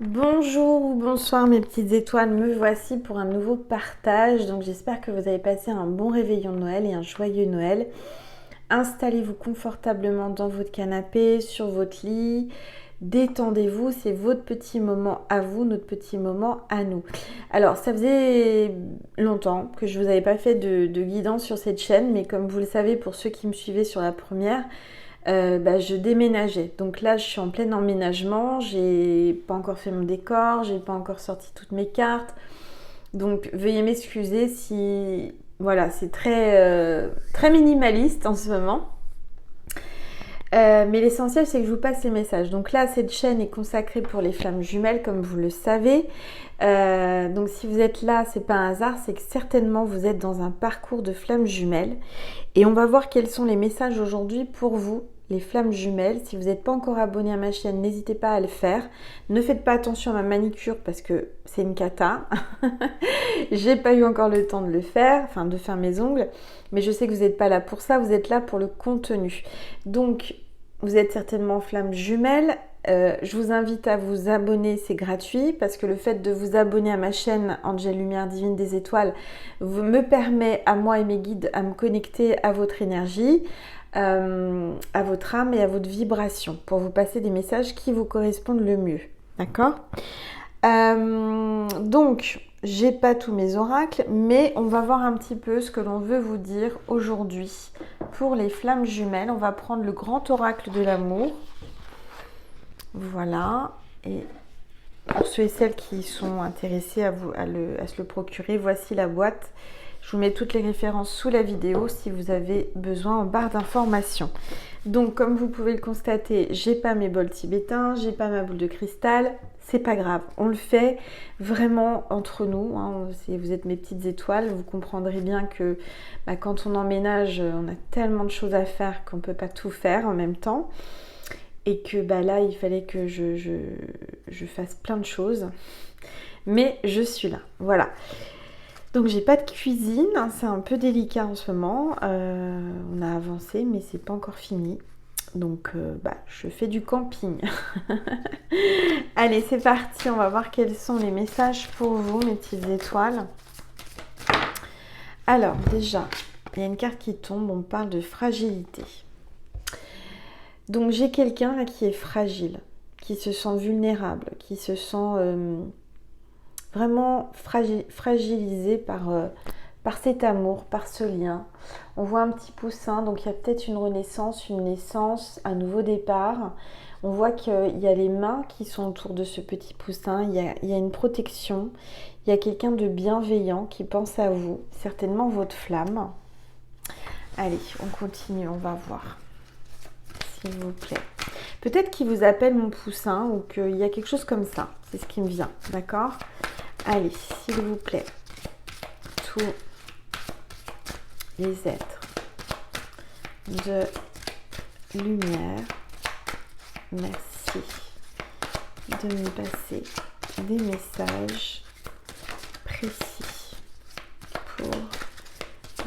Bonjour ou bonsoir mes petites étoiles, me voici pour un nouveau partage. Donc j'espère que vous avez passé un bon réveillon de Noël et un joyeux Noël. Installez-vous confortablement dans votre canapé, sur votre lit. Détendez-vous, c'est votre petit moment à vous, notre petit moment à nous. Alors ça faisait longtemps que je vous avais pas fait de guidance sur cette chaîne, mais comme vous le savez pour ceux qui me suivaient sur la première, je déménageais. Donc là, je suis en plein emménagement. J'ai pas encore fait mon décor, j'ai pas encore sorti toutes mes cartes. Donc veuillez m'excuser si voilà, c'est très minimaliste en ce moment. Mais l'essentiel, c'est que je vous passe les messages. Donc là, cette chaîne est consacrée pour les flammes jumelles, comme vous le savez. Donc si vous êtes là, c'est pas un hasard, c'est que certainement vous êtes dans un parcours de flammes jumelles. Et on va voir quels sont les messages aujourd'hui pour vous, les flammes jumelles. Si vous n'êtes pas encore abonné à ma chaîne, n'hésitez pas à le faire. Ne faites pas attention à ma manicure parce que c'est une cata. J'ai pas eu encore le temps de le faire, enfin de faire mes ongles. Mais je sais que vous n'êtes pas là pour ça, vous êtes là pour le contenu. Donc, vous êtes certainement flammes jumelles. Je vous invite à vous abonner, c'est gratuit, parce que le fait de vous abonner à ma chaîne Angel Lumière Divine des Étoiles me permet à moi et mes guides à me connecter à votre énergie, à votre âme et à votre vibration pour vous passer des messages qui vous correspondent le mieux. D'accord? Donc, j'ai pas tous mes oracles, mais on va voir un petit peu ce que l'on veut vous dire aujourd'hui pour les flammes jumelles. On va prendre le grand oracle de l'amour. Voilà. Et pour ceux et celles qui sont intéressés à se le procurer, voici la boîte. Je vous mets toutes les références sous la vidéo si vous avez besoin en barre d'informations. Donc, comme vous pouvez le constater, j'ai pas mes bols tibétains, j'ai pas ma boule de cristal. C'est pas grave, on le fait vraiment entre nous. Hein. Si vous êtes mes petites étoiles, vous comprendrez bien que quand on emménage, on a tellement de choses à faire qu'on peut pas tout faire en même temps. Et que là, il fallait que je fasse plein de choses. Mais je suis là, voilà. Donc j'ai pas de cuisine, hein, c'est un peu délicat en ce moment. On a avancé, mais c'est pas encore fini. Donc je fais du camping. Allez, c'est parti, on va voir quels sont les messages pour vous, mes petites étoiles. Alors déjà, il y a une carte qui tombe, on parle de fragilité. Donc j'ai quelqu'un là qui est fragile, qui se sent vulnérable, qui se sent vraiment fragilisé par cet amour, par ce lien. On voit un petit poussin, donc il y a peut-être une renaissance, une naissance, un nouveau départ. On voit qu'il y a les mains qui sont autour de ce petit poussin, il y a une protection, il y a quelqu'un de bienveillant qui pense à vous, certainement votre flamme. Allez, on continue, on va voir, s'il vous plaît. Peut-être qu'il vous appelle mon poussin ou qu'il y a quelque chose comme ça, c'est ce qui me vient, d'accord ? Allez, s'il vous plaît, tous les êtres de lumière, merci de me passer des messages précis pour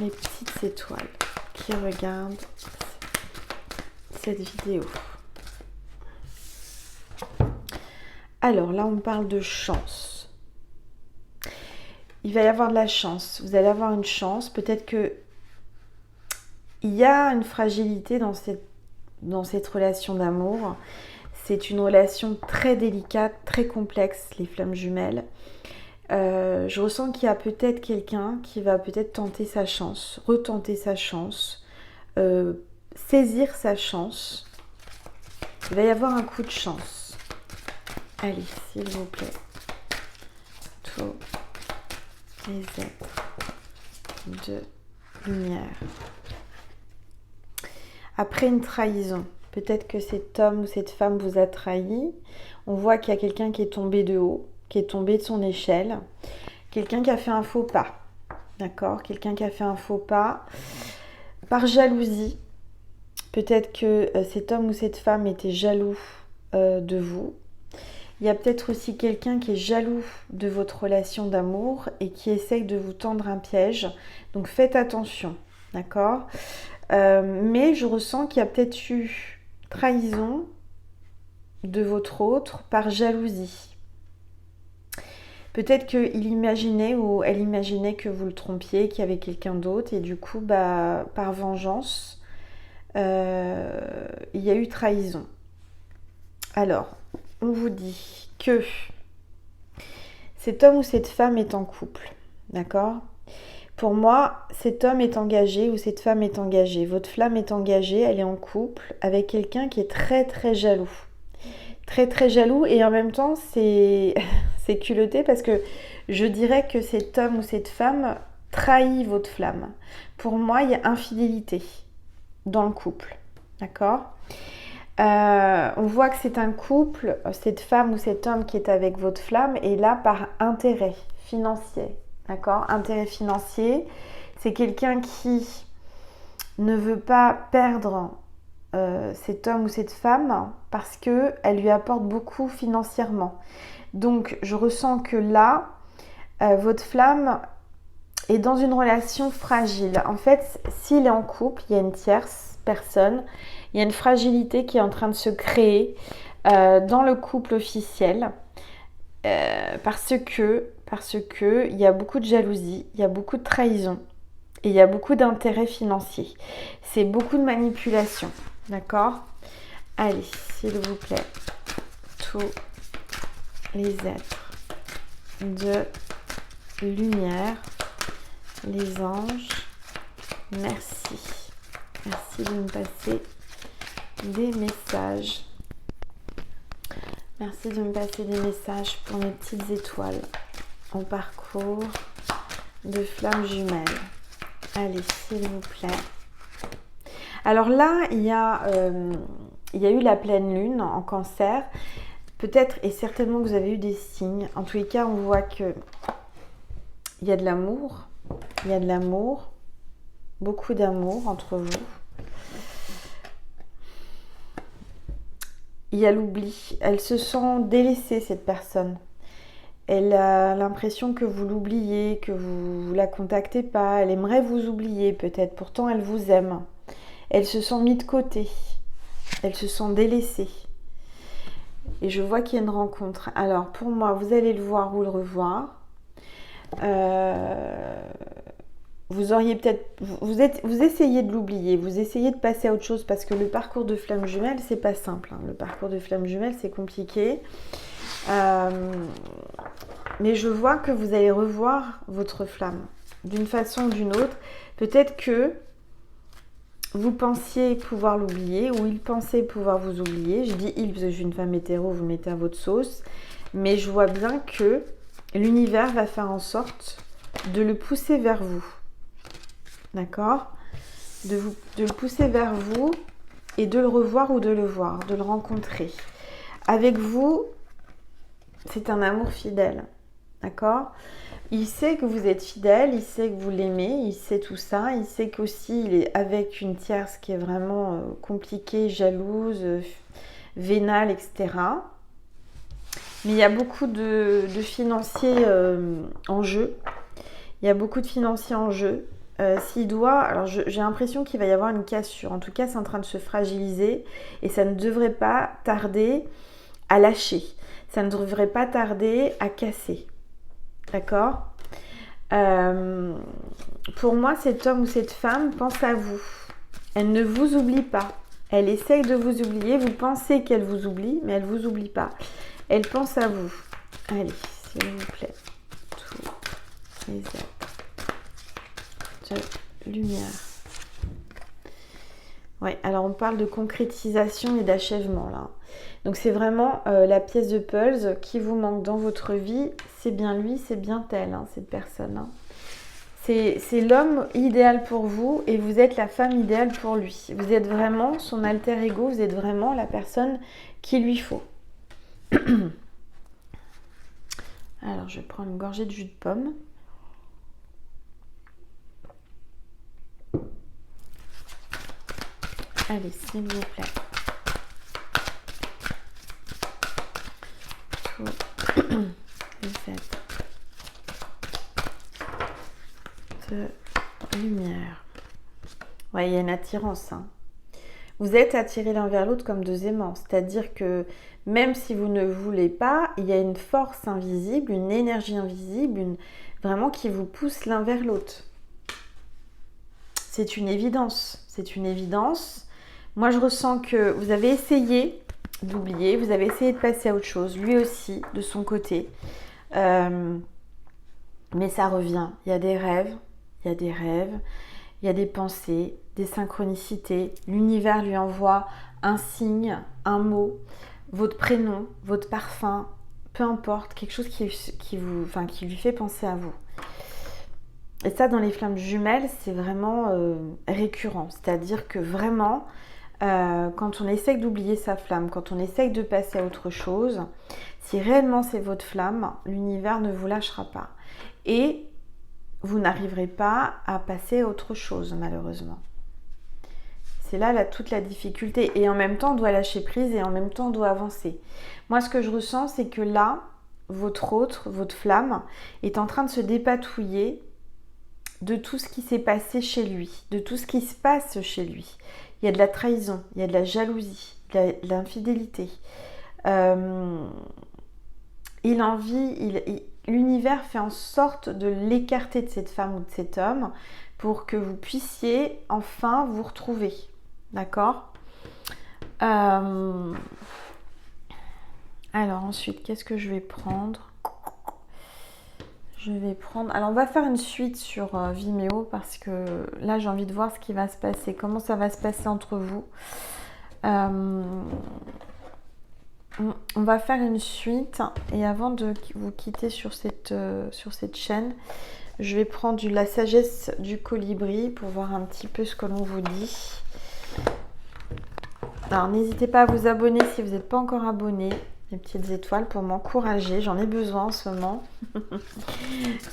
les petites étoiles qui regardent cette vidéo. Alors là, on parle de chance. Il va y avoir de la chance. Vous allez avoir une chance. Peut-être que il y a une fragilité dans cette relation d'amour. C'est une relation très délicate, très complexe, les flammes jumelles. Je ressens qu'il y a peut-être quelqu'un qui va peut-être tenter sa chance, retenter sa chance, saisir sa chance. Il va y avoir un coup de chance. Allez, s'il vous plaît. Tous les êtres de lumière. Après une trahison, peut-être que cet homme ou cette femme vous a trahi. On voit qu'il y a quelqu'un qui est tombé de haut, qui est tombé de son échelle. Quelqu'un qui a fait un faux pas. D'accord ? Quelqu'un qui a fait un faux pas. Par jalousie. Peut-être que cet homme ou cette femme était jaloux de vous. Il y a peut-être aussi quelqu'un qui est jaloux de votre relation d'amour et qui essaye de vous tendre un piège. Donc faites attention. D'accord ? Mais je ressens qu'il y a peut-être eu trahison de votre autre par jalousie. Peut-être qu'il imaginait ou elle imaginait que vous le trompiez, qu'il y avait quelqu'un d'autre et du coup, par vengeance, il y a eu trahison. Alors, on vous dit que cet homme ou cette femme est en couple, d'accord ? Pour moi, cet homme est engagé ou cette femme est engagée. Votre flamme est engagée, elle est en couple avec quelqu'un qui est très très jaloux. Très très jaloux et en même temps, c'est culotté parce que je dirais que cet homme ou cette femme trahit votre flamme. Pour moi, il y a infidélité dans le couple, d'accord ? On voit que c'est un couple, cette femme ou cet homme qui est avec votre flamme est là par intérêt financier, d'accord ? Intérêt financier, c'est quelqu'un qui ne veut pas perdre cet homme ou cette femme parce qu'elle lui apporte beaucoup financièrement. Donc je ressens que là, votre flamme est dans une relation fragile. En fait, s'il est en couple, il y a une tierce personne, il y a une fragilité qui est en train de se créer dans le couple officiel parce que il y a beaucoup de jalousie, il y a beaucoup de trahison et il y a beaucoup d'intérêt financier. C'est beaucoup de manipulation, d'accord ? Allez, s'il vous plaît, tous les êtres de lumière, les anges, merci. Merci de me passer des messages. Merci de me passer des messages pour mes petites étoiles en parcours de flammes jumelles. Allez, s'il vous plaît. Alors là, il y a eu la pleine lune en Cancer. Peut-être et certainement que vous avez eu des signes. En tous les cas, on voit que il y a de l'amour. Il y a de l'amour. Beaucoup d'amour entre vous. Il y a l'oubli. Elle se sent délaissée, cette personne. Elle a l'impression que vous l'oubliez, que vous ne la contactez pas. Elle aimerait vous oublier peut-être. Pourtant, elle vous aime. Elle se sent mise de côté. Elle se sent délaissée. Et je vois qu'il y a une rencontre. Alors, pour moi, vous allez le voir ou le revoir. Vous auriez peut-être... Vous essayez de l'oublier. Vous essayez de passer à autre chose parce que le parcours de flamme jumelle, c'est pas simple. Le parcours de flamme jumelle, c'est compliqué. Mais je vois que vous allez revoir votre flamme d'une façon ou d'une autre. Peut-être que vous pensiez pouvoir l'oublier ou il pensait pouvoir vous oublier. Je dis il parce que je suis une femme hétéro, vous mettez à votre sauce. Mais je vois bien que l'univers va faire en sorte de le pousser vers vous. D'accord ? De le pousser vers vous et de le revoir ou de le voir, de le rencontrer. Avec vous, c'est un amour fidèle. D'accord ? Il sait que vous êtes fidèle, il sait que vous l'aimez, il sait tout ça. Il sait qu'aussi il est avec une tierce qui est vraiment compliquée, jalouse, vénale, etc. Mais il y a beaucoup de financiers en jeu. Il y a beaucoup de financiers en jeu. S'il doit, alors j'ai l'impression qu'il va y avoir une cassure. En tout cas, c'est en train de se fragiliser et ça ne devrait pas tarder à lâcher. Ça ne devrait pas tarder à casser. D'accord ? Pour moi, cet homme ou cette femme pense à vous. Elle ne vous oublie pas. Elle essaye de vous oublier. Vous pensez qu'elle vous oublie, mais elle ne vous oublie pas. Elle pense à vous. Allez, s'il vous plaît. Tous les êtres de lumière. Ouais, alors on parle de concrétisation et d'achèvement là. Donc c'est vraiment la pièce de puzzle qui vous manque dans votre vie. C'est bien lui, c'est bien elle, cette personne. C'est l'homme idéal pour vous et vous êtes la femme idéale pour lui. Vous êtes vraiment son alter ego, vous êtes vraiment la personne qu'il lui faut. Alors je vais prendre une gorgée de jus de pomme. Allez, s'il vous plaît. Tous les êtres de lumière. Ouais, il y a une attirance. Vous êtes attirés l'un vers l'autre comme deux aimants. C'est-à-dire que même si vous ne voulez pas, il y a une force invisible, une énergie invisible, vraiment qui vous pousse l'un vers l'autre. C'est une évidence, c'est une évidence. Moi, je ressens que vous avez essayé d'oublier, vous avez essayé de passer à autre chose, lui aussi, de son côté. Mais ça revient. Il y a des rêves, il y a des rêves, il y a des pensées, des synchronicités. L'univers lui envoie un signe, un mot, votre prénom, votre parfum, peu importe, quelque chose qui lui fait penser à vous. Et ça, dans les flammes jumelles, c'est vraiment récurrent. C'est-à-dire que vraiment, quand on essaye d'oublier sa flamme, quand on essaye de passer à autre chose, si réellement c'est votre flamme, l'univers ne vous lâchera pas. Et vous n'arriverez pas à passer à autre chose, malheureusement. C'est là toute la difficulté. Et en même temps, on doit lâcher prise et en même temps, on doit avancer. Moi, ce que je ressens, c'est que là, votre flamme, est en train de se dépatouiller de tout ce qui s'est passé chez lui, de tout ce qui se passe chez lui. Il y a de la trahison, il y a de la jalousie, de l'infidélité. L'univers fait en sorte de l'écarter de cette femme ou de cet homme pour que vous puissiez enfin vous retrouver. D'accord ? Alors ensuite, qu'est-ce que je vais prendre ? Alors on va faire une suite sur Vimeo parce que là j'ai envie de voir ce qui va se passer, comment ça va se passer entre vous. On va faire une suite et avant de vous quitter sur cette chaîne, je vais prendre la sagesse du colibri pour voir un petit peu ce que l'on vous dit. Alors n'hésitez pas à vous abonner si vous n'êtes pas encore abonné. Les petites étoiles pour m'encourager, j'en ai besoin en ce moment.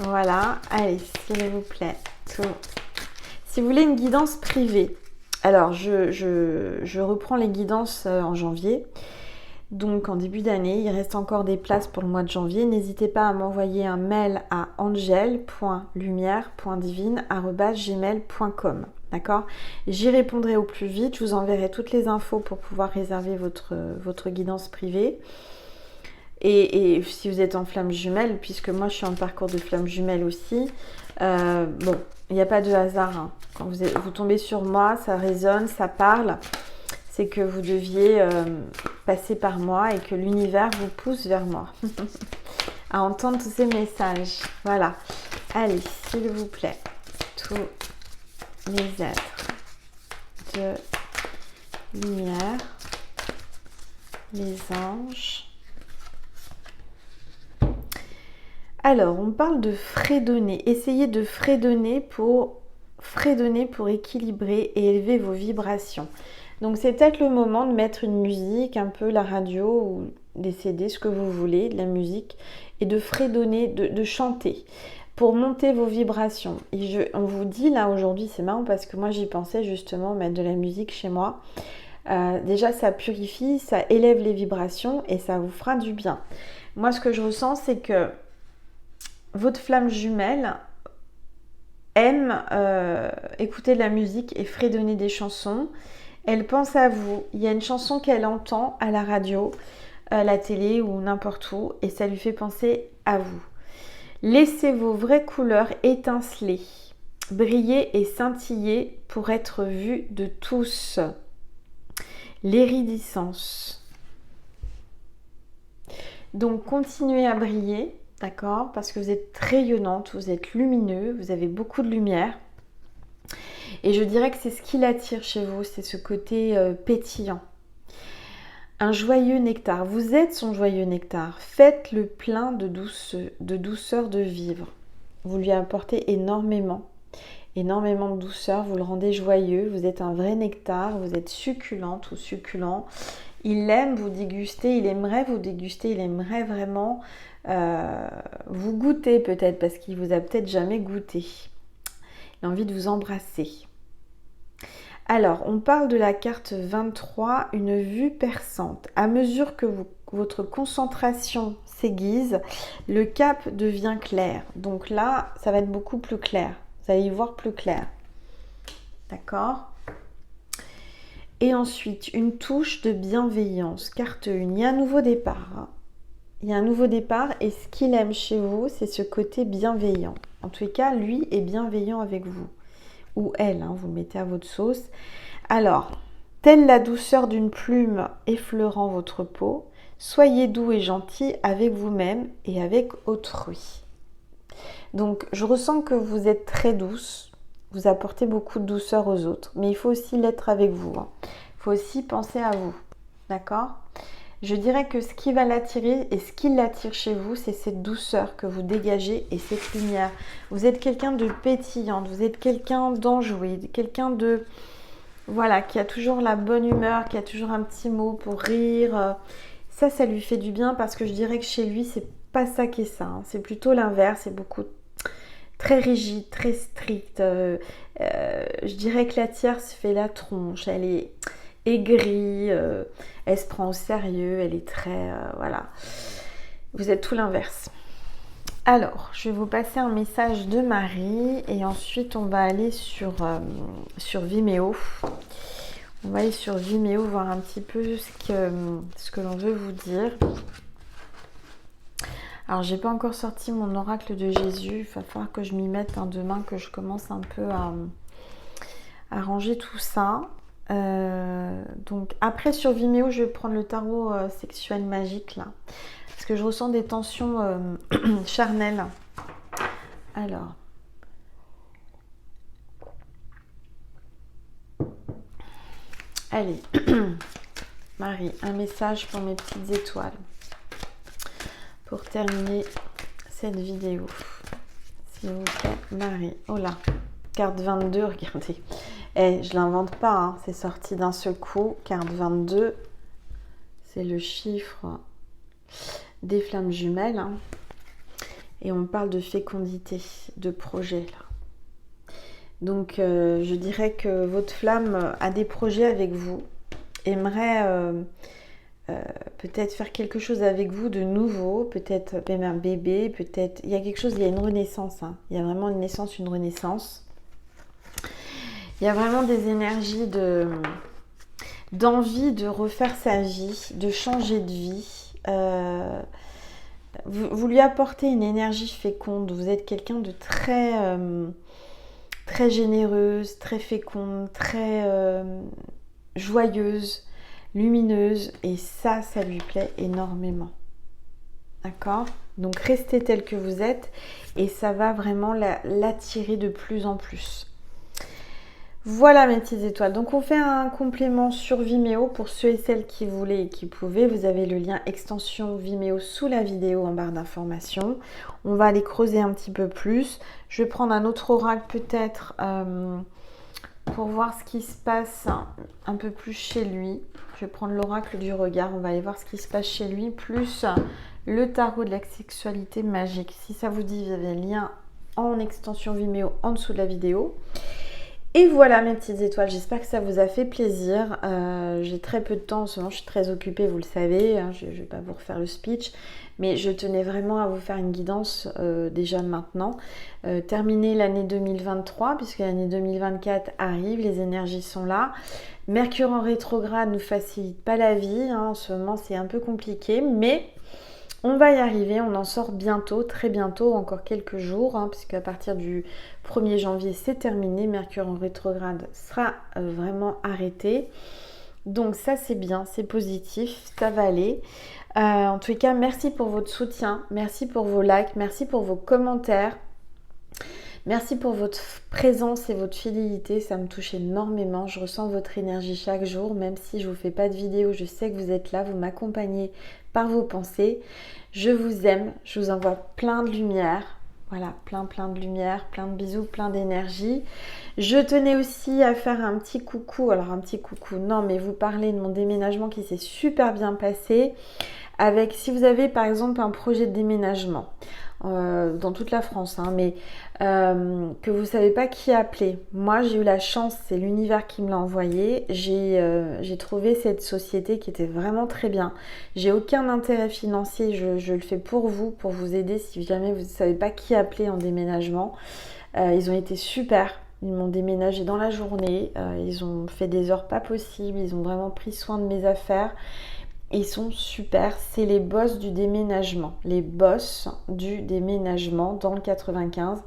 Voilà, allez, s'il vous plaît. Tout. Si vous voulez une guidance privée, alors je reprends les guidances en janvier. Donc en début d'année, il reste encore des places pour le mois de janvier. N'hésitez pas à m'envoyer un mail à angel.lumière.divine@gmail.com. D'accord ? J'y répondrai au plus vite. Je vous enverrai toutes les infos pour pouvoir réserver votre guidance privée. Et si vous êtes en flamme jumelle, puisque moi je suis en parcours de flamme jumelle aussi, bon, il n'y a pas de hasard. Hein. Quand vous tombez sur moi, ça résonne, ça parle. C'est que vous deviez passer par moi et que l'univers vous pousse vers moi. À entendre tous ces messages. Voilà. Allez, s'il vous plaît, tous les êtres de lumière, les anges. Alors, on parle de fredonner. Essayez de fredonner pour équilibrer et élever vos vibrations. Donc, c'est peut-être le moment de mettre une musique, un peu la radio ou des CD, ce que vous voulez, de la musique, et de fredonner, de chanter pour monter vos vibrations. Et on vous dit là aujourd'hui, c'est marrant parce que moi j'y pensais justement mettre de la musique chez moi. Déjà, ça purifie, ça élève les vibrations et ça vous fera du bien. Moi, ce que je ressens, c'est que votre flamme jumelle aime écouter de la musique et fredonner des chansons. Elle pense à vous. Il y a une chanson qu'elle entend à la radio, à la télé ou n'importe où et ça lui fait penser à vous. Laissez vos vraies couleurs étinceler, briller et scintiller pour être vues de tous. L'iridescence. Donc continuez à briller, d'accord ? Parce que vous êtes rayonnante, vous êtes lumineux, vous avez beaucoup de lumière. Et je dirais que c'est ce qui l'attire chez vous, c'est ce côté pétillant. Un joyeux nectar. Vous êtes son joyeux nectar. Faites le plein de douceur de vivre. Vous lui apportez énormément de douceur. Vous le rendez joyeux. Vous êtes un vrai nectar. Vous êtes succulente ou succulent. Il aime vous déguster. Il aimerait vous déguster. Il aimerait vraiment vous goûter peut-être parce qu'il vous a peut-être jamais goûté. Il a envie de vous embrasser. Alors, on parle de la carte 23, une vue perçante. À mesure que votre concentration s'aiguise, le cap devient clair. Donc là, ça va être beaucoup plus clair. Vous allez y voir plus clair. D'accord ? Et ensuite, une touche de bienveillance, carte 1. Il y a un nouveau départ. Hein. Il y a un nouveau départ et ce qu'il aime chez vous, c'est ce côté bienveillant. En tous les cas, lui est bienveillant avec vous. Ou elle, hein, vous le mettez à votre sauce. Alors, telle la douceur d'une plume effleurant votre peau, soyez doux et gentil avec vous-même et avec autrui. Donc, je ressens que vous êtes très douce, vous apportez beaucoup de douceur aux autres, mais il faut aussi l'être avec vous. Hein. Il faut aussi penser à vous, d'accord ? Je dirais que ce qui va l'attirer et ce qui l'attire chez vous, c'est cette douceur que vous dégagez et cette lumière. Vous êtes quelqu'un de pétillante, vous êtes quelqu'un d'enjoué, quelqu'un de... Voilà, qui a toujours la bonne humeur, qui a toujours un petit mot pour rire. Ça lui fait du bien parce que je dirais que chez lui, c'est pas ça qui est ça. Hein. C'est plutôt l'inverse, c'est beaucoup très rigide, très strict. Je dirais que la tierce fait la tronche, elle est aigrie, elle se prend au sérieux, elle est très... voilà. Vous êtes tout l'inverse. Alors, je vais vous passer un message de Marie et ensuite on va aller sur Vimeo. On va aller sur Vimeo voir un petit peu ce que l'on veut vous dire. Alors, j'ai pas encore sorti mon oracle de Jésus. Il va falloir que je m'y mette demain, que je commence un peu à ranger tout ça. Donc, après sur Vimeo, je vais prendre le tarot sexuel magique là. Parce que je ressens des tensions charnelles. Alors. Allez. Marie, un message pour mes petites étoiles. Pour terminer cette vidéo. S'il vous plaît, Marie. Oh là. Carte 22, regardez. Je l'invente pas, hein. C'est sorti d'un seul coup. Carte 22. C'est le chiffre des flammes jumelles. Hein. Et on parle de fécondité, de projet. Là. Donc, je dirais que votre flamme a des projets avec vous. Aimerait peut-être faire quelque chose avec vous de nouveau. Peut-être même un bébé. Peut-être... Il y a quelque chose, il y a une renaissance. Hein. Il y a vraiment une naissance, une renaissance. Il y a vraiment des énergies d'envie de refaire sa vie, de changer de vie. Vous lui apportez une énergie féconde. Vous êtes quelqu'un de très généreuse, très féconde, très joyeuse, lumineuse. Et ça lui plaît énormément. D'accord ? Donc restez tel que vous êtes et ça va vraiment l'attirer de plus en plus. Voilà mes petites étoiles, donc on fait un complément sur Vimeo pour ceux et celles qui voulaient et qui pouvaient. Vous avez le lien extension Vimeo sous la vidéo en barre d'information. On va aller creuser un petit peu plus. Je vais prendre un autre oracle peut-être pour voir ce qui se passe un peu plus chez lui. Je vais prendre l'oracle du regard, on va aller voir ce qui se passe chez lui, plus le tarot de la sexualité magique. Si ça vous dit, vous avez le lien en extension Vimeo en dessous de la vidéo. Et voilà mes petites étoiles, j'espère que ça vous a fait plaisir. J'ai très peu de temps en ce moment, je suis très occupée, vous le savez, hein, je ne vais pas vous refaire le speech, mais je tenais vraiment à vous faire une guidance déjà maintenant. Terminer l'année 2023, puisque l'année 2024 arrive, les énergies sont là. Mercure en rétrograde ne nous facilite pas la vie, hein, en ce moment c'est un peu compliqué, mais... on va y arriver, on en sort bientôt, très bientôt, encore quelques jours, hein, puisque à partir du 1er janvier, c'est terminé. Mercure en rétrograde sera vraiment arrêté. Donc ça, c'est bien, c'est positif, ça va aller. En tous les cas, merci pour votre soutien, merci pour vos likes, merci pour vos commentaires. Merci pour votre présence et votre fidélité, ça me touche énormément. Je ressens votre énergie chaque jour, même si je ne vous fais pas de vidéo, je sais que vous êtes là, vous m'accompagnez par vos pensées. Je vous aime, je vous envoie plein de lumière. Voilà, plein de lumière, plein de bisous, plein d'énergie. Je tenais aussi à faire un petit coucou, alors un petit coucou, non mais vous parlez de mon déménagement qui s'est super bien passé. Avec, si vous avez par exemple un projet de déménagement, dans toute la France, hein, mais que vous ne savez pas qui appeler. Moi, j'ai eu la chance, c'est l'univers qui me l'a envoyé. J'ai trouvé cette société qui était vraiment très bien. J'ai aucun intérêt financier, je le fais pour vous aider si jamais vous ne savez pas qui appeler en déménagement. Ils ont été super. Ils m'ont déménagé dans la journée, ils ont fait des heures pas possibles, ils ont vraiment pris soin de mes affaires. Ils sont super, c'est les boss du déménagement. Les boss du déménagement dans le 95,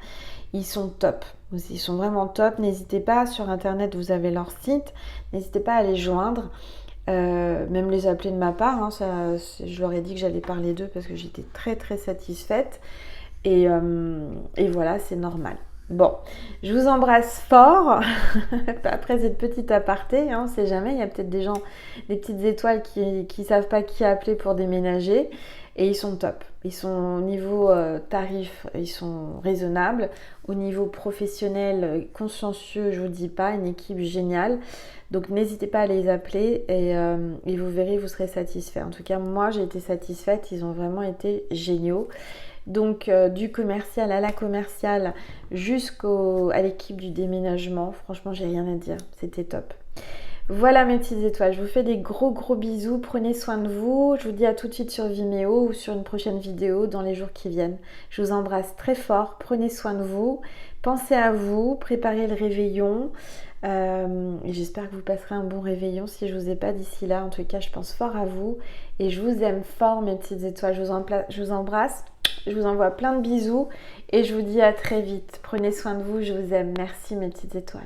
ils sont top. Ils sont vraiment top. N'hésitez pas, sur internet vous avez leur site, n'hésitez pas à les joindre. Même les appeler de ma part, hein, je leur ai dit que j'allais parler d'eux parce que j'étais très très satisfaite et voilà, c'est normal. Bon, je vous embrasse fort après cette petite aparté, hein, on sait jamais, il y a peut-être des gens, des petites étoiles qui savent pas qui appeler pour déménager et ils sont top. Ils sont au niveau tarif, ils sont raisonnables. Au niveau professionnel, consciencieux, je vous dis pas, une équipe géniale. Donc n'hésitez pas à les appeler et vous verrez, vous serez satisfait. En tout cas, moi j'ai été satisfaite, ils ont vraiment été géniaux. Donc du commercial à la commerciale jusqu'à l'équipe du déménagement, franchement j'ai rien à dire, c'était top. Voilà mes petites étoiles, je vous fais des gros bisous, prenez soin de vous, je vous dis à tout de suite sur Vimeo ou sur une prochaine vidéo dans les jours qui viennent. Je vous embrasse très fort, prenez soin de vous, pensez à vous, préparez le réveillon et j'espère que vous passerez un bon réveillon si je ne vous ai pas d'ici là. En tout cas, je pense fort à vous et je vous aime fort mes petites étoiles, je vous embrasse, je vous envoie plein de bisous et je vous dis à très vite. Prenez soin de vous, je vous aime, merci mes petites étoiles.